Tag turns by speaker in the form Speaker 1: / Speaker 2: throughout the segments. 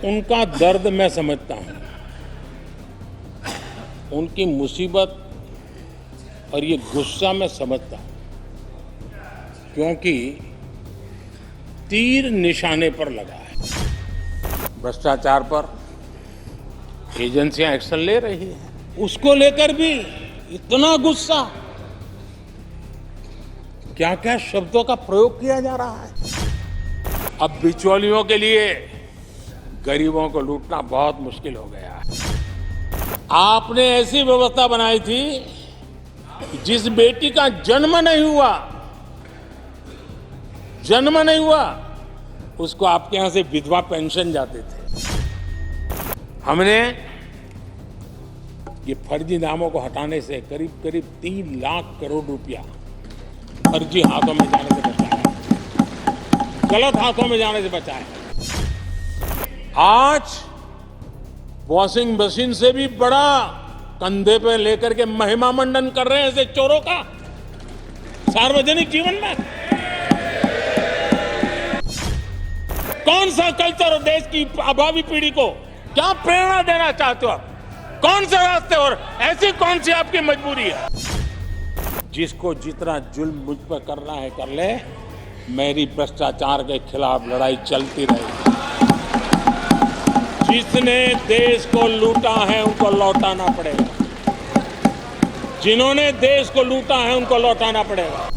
Speaker 1: उनका दर्द मैं समझता हूं, उनकी मुसीबत और ये गुस्सा मैं समझता हूं, क्योंकि तीर निशाने पर लगा है। भ्रष्टाचार पर एजेंसियां एक्शन ले रही हैं, उसको लेकर भी इतना गुस्सा, क्या क्या शब्दों का प्रयोग किया जा रहा है। अब बिचौलियों के लिए गरीबों को लूटना बहुत मुश्किल हो गया है। आपने ऐसी व्यवस्था बनाई थी, जिस बेटी का जन्म नहीं हुआ, उसको आपके यहां से विधवा पेंशन जाते थे। हमने ये फर्जी नामों को हटाने से करीब करीब 3 लाख करोड़ रुपया फर्जी हाथों में जाने से बचाया, गलत हाथों में जाने से बचाया। आज वॉशिंग मशीन से भी बड़ा कंधे पे लेकर के महिमा मंडन कर रहे हैं ऐसे चोरों का सार्वजनिक जीवन में। कौन सा कल्चर और देश की अभावी पीढ़ी को क्या प्रेरणा देना चाहते हो आप? कौन से रास्ते और ऐसी कौन सी आपकी मजबूरी है? जिसको जितना जुल्म मुझ पर करना है कर ले, मेरी भ्रष्टाचार के खिलाफ लड़ाई चलती रहेगी। जिसने देश को लूटा है उनको लौटाना पड़ेगा, जिन्होंने देश को लूटा है उनको लौटाना पड़ेगा।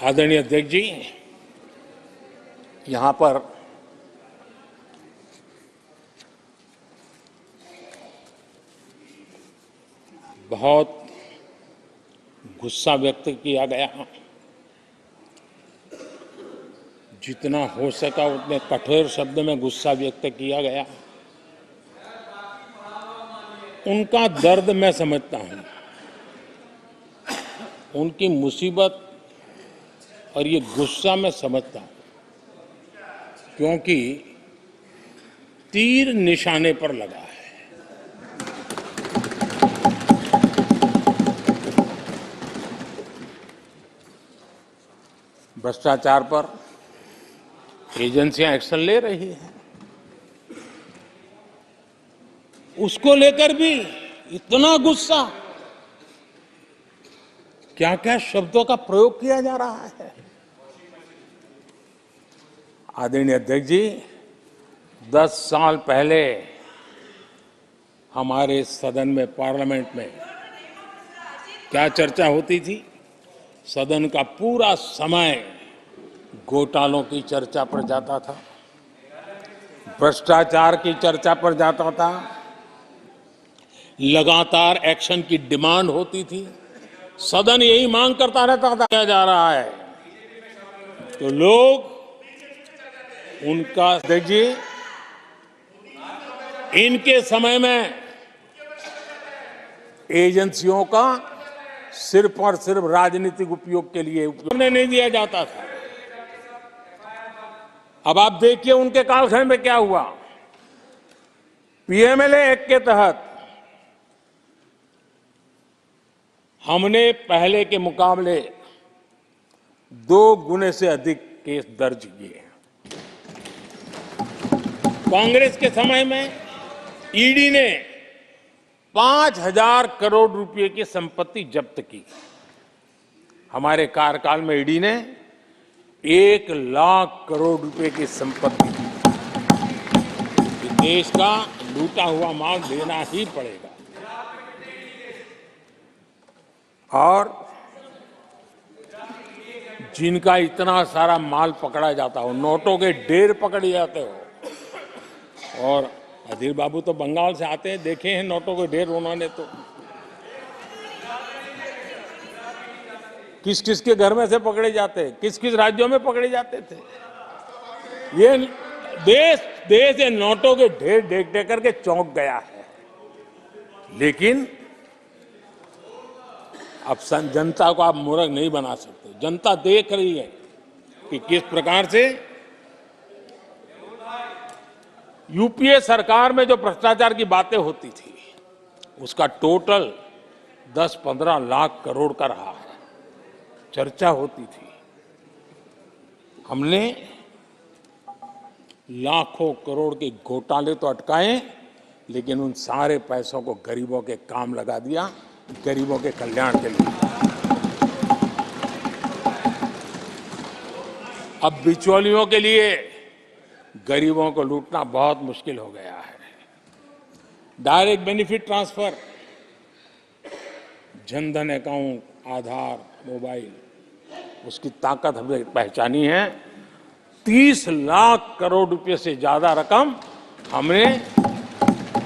Speaker 1: आदरणीय अध्यक्ष जी, यहां पर बहुत गुस्सा व्यक्त किया गया, जितना हो सका उतने कठोर शब्द में गुस्सा व्यक्त किया गया। उनका दर्द मैं समझता हूं, उनकी मुसीबत और ये गुस्सा मैं समझता हूं, क्योंकि तीर निशाने पर लगा है। भ्रष्टाचार पर एजेंसियां एक्शन ले रही हैं, उसको लेकर भी इतना गुस्सा, क्या क्या शब्दों का प्रयोग किया जा रहा है। आदरणीय अध्यक्ष जी, 10 साल पहले हमारे सदन में, पार्लियामेंट में क्या चर्चा होती थी? सदन का पूरा समय घोटालों की चर्चा पर जाता था, भ्रष्टाचार की चर्चा पर जाता था, लगातार एक्शन की डिमांड होती थी। सदन यही मांग करता रहता था, क्या जा रहा है, तो लोग उनका, अध्यक्ष जी, इनके समय में एजेंसियों का सिर्फ और सिर्फ राजनीतिक उपयोग के लिए नहीं दिया जाता था। अब आप देखिए उनके कालखंड में क्या हुआ। पीएमएलए एक्ट के तहत हमने पहले के मुकाबले 2 गुने से अधिक केस दर्ज किए। कांग्रेस के समय में ईडी ने 5,000 करोड़ रुपए की संपत्ति जब्त की। हमारे कार्यकाल में ईडी ने 1 लाख करोड़ रुपए की संपत्ति की। देश का लूटा हुआ माल देना ही पड़ेगा। और जिनका इतना सारा माल पकड़ा जाता हो, नोटों के ढेर पकड़े जाते हो, और अधीर बाबू तो बंगाल से आते हैं, देखे हैं नोटों के ढेर उन्होंने तो किस किस के घर में से पकड़े जाते, किस किस राज्यों में पकड़े जाते थे। ये देश ये नोटों के ढेर देख देख करके चौंक गया है। लेकिन अब जनता को आप मूर्ख नहीं बना सकते। जनता देख रही है कि किस प्रकार से यूपीए सरकार में जो भ्रष्टाचार की बातें होती थी, उसका टोटल 10-15 लाख करोड़ का रहा है। चर्चा होती थी। हमने लाखों करोड़ के घोटाले तो अटकाए, लेकिन उन सारे पैसों को गरीबों के काम लगा दिया, गरीबों के कल्याण के लिए। अब बिचौलियों के लिए गरीबों को लूटना बहुत मुश्किल हो गया है। Direct benefit transfer, Jandhan account, Aadhaar, mobile, उसकी ताकत हमने पहचानी है। 30 लाख करोड़ रुपए से ज्यादा रकम हमने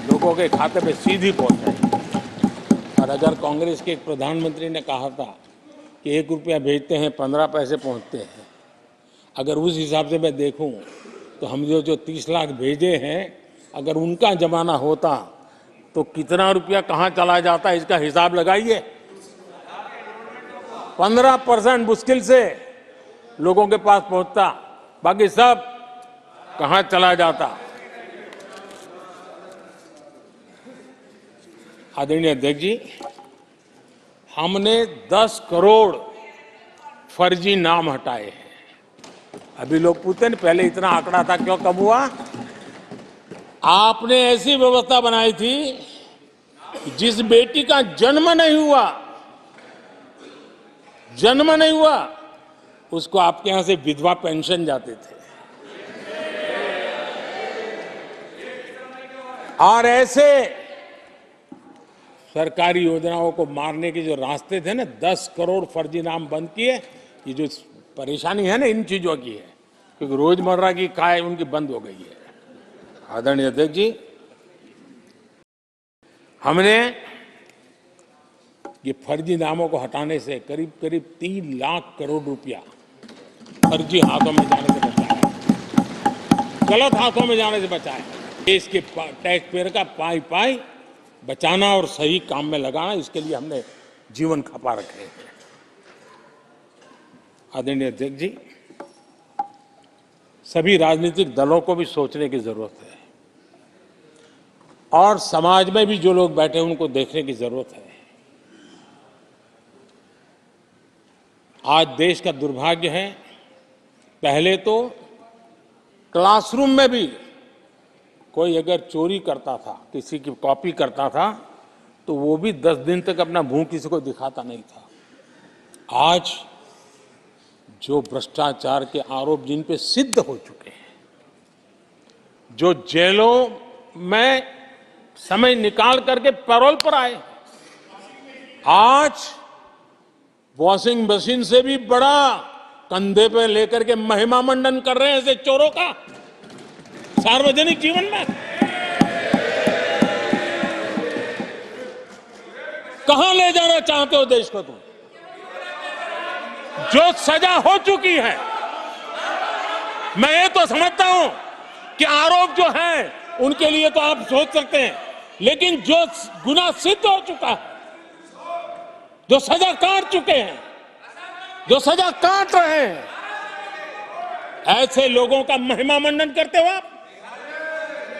Speaker 1: लोगों के खाते में सीधी पहुंचाई। और अगर कांग्रेस के एक प्रधानमंत्री ने कहा था कि 1 रुपया भेजते हैं 15 पैसे पहुंचते हैं, अगर उस हिसाब से मैं देखूं तो हम जो 30 लाख भेजे हैं, अगर उनका जमाना होता तो कितना रुपया कहां चला जाता, इसका हिसाब लगाइए। 15% मुश्किल से लोगों के पास पहुंचता, बाकी सब कहां चला जाता। आदरणीय अध्यक्ष जी, हमने 10 करोड़ फर्जी नाम हटाए हैं। अभी लोग पूछते हैं पहले इतना आंकड़ा था, क्यों कम हुआ? आपने ऐसी व्यवस्था बनाई थी कि जिस बेटी का जन्म नहीं हुआ उसको आपके यहां से विधवा पेंशन जाते थे। और ऐसे सरकारी योजनाओं को मारने के जो रास्ते थे ना, 10 करोड़ फर्जी नाम बंद किए। ये जो परेशानी है ना इन चीजों की है, क्योंकि रोजमर्रा की काय उनकी बंद हो गई है। आदरणीय अध्यक्ष जी, हमने ये फर्जी नामों को हटाने से करीब करीब 3 लाख करोड़ रुपया फर्जी हाथों में जाने से बचाया, गलत हाथों में जाने से बचाया। देश के टैक्स पेयर का पाई पाई बचाना और सही काम में लगाना, इसके लिए हमने जीवन खपा रखे हैं। आदरणीय अध्यक्ष जी, सभी राजनीतिक दलों को भी सोचने की जरूरत है और समाज में भी जो लोग बैठे हैं उनको देखने की जरूरत है। आज देश का दुर्भाग्य है, पहले तो क्लासरूम में भी कोई अगर चोरी करता था, किसी की कॉपी करता था, तो वो भी 10 दिन तक अपना मुंह किसी को दिखाता नहीं था। आज जो भ्रष्टाचार के आरोप जिन पे सिद्ध हो चुके हैं, जो जेलों में समय निकाल करके पैरोल पर आए, आज वॉशिंग मशीन से भी बड़ा कंधे पे लेकर के महिमा मंडन कर रहे हैं ऐसे चोरों का सार्वजनिक जीवन में। कहां ले जाना चाहते हो देश को तुम? जो सजा हो चुकी है, मैं ये तो समझता हूं कि आरोप जो है उनके लिए तो आप सोच सकते हैं, लेकिन जो गुनाह सिद्ध हो चुका है, जो सजा काट चुके हैं, जो सजा काट रहे हैं, ऐसे लोगों का महिमा मंडन करते हो आप?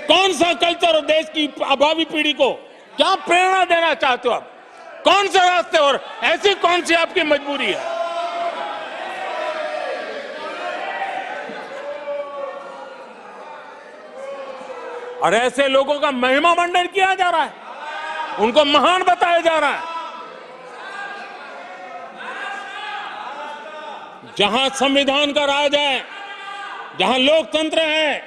Speaker 1: कौन सा कल्चर और देश की अभावी पीढ़ी को क्या प्रेरणा देना चाहते हो आप? कौन से रास्ते और ऐसी कौन सी आपकी मजबूरी है? और ऐसे लोगों का महिमा मंडन किया जा रहा है, उनको महान बताया जा रहा है। जहां संविधान का राज है, जहां लोकतंत्र है,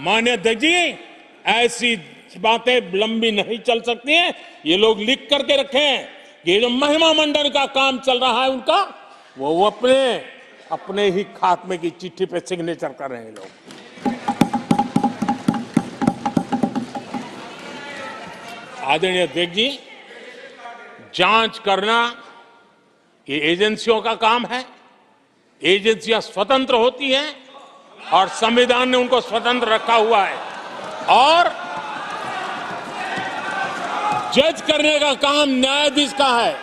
Speaker 1: माननीय अध्यक्ष जी, ऐसी बातें लंबी नहीं चल सकती हैं। ये लोग लिख करके रखे हैं कि ये जो महिमा मंडन का काम चल रहा है उनका, वो अपने ही खात्मे की चिट्ठी पे सिग्नेचर कर रहे हैं लोग। आदरणीय अध्यक्ष जी, जांच करना ये एजेंसियों का काम है। एजेंसियां स्वतंत्र होती हैं और संविधान ने उनको स्वतंत्र रखा हुआ है। और जज करने का काम न्यायाधीश का है,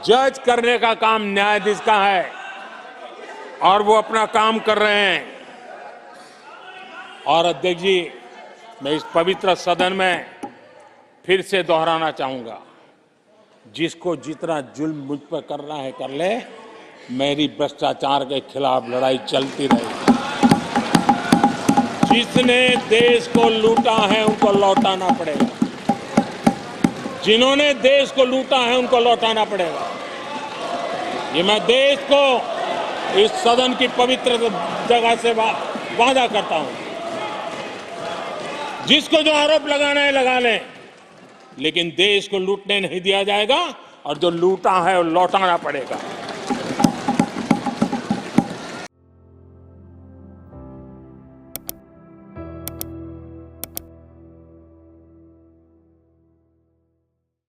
Speaker 1: जज करने का काम न्यायाधीश का है, और वो अपना काम कर रहे हैं। और अध्यक्ष जी, मैं इस पवित्र सदन में फिर से दोहराना चाहूंगा, जिसको जितना जुल्म मुझ पर करना है कर ले, मेरी भ्रष्टाचार के खिलाफ लड़ाई चलती रहेगी। जिसने देश को लूटा है उनको लौटाना पड़ेगा, जिन्होंने देश को लूटा है उनको लौटाना पड़ेगा। ये मैं देश को इस सदन की पवित्र जगह से वादा करता हूं। जिसको जो आरोप लगाना है लगा लें, लेकिन देश को लूटने नहीं दिया जाएगा और जो लूटा है वो लौटाना पड़ेगा।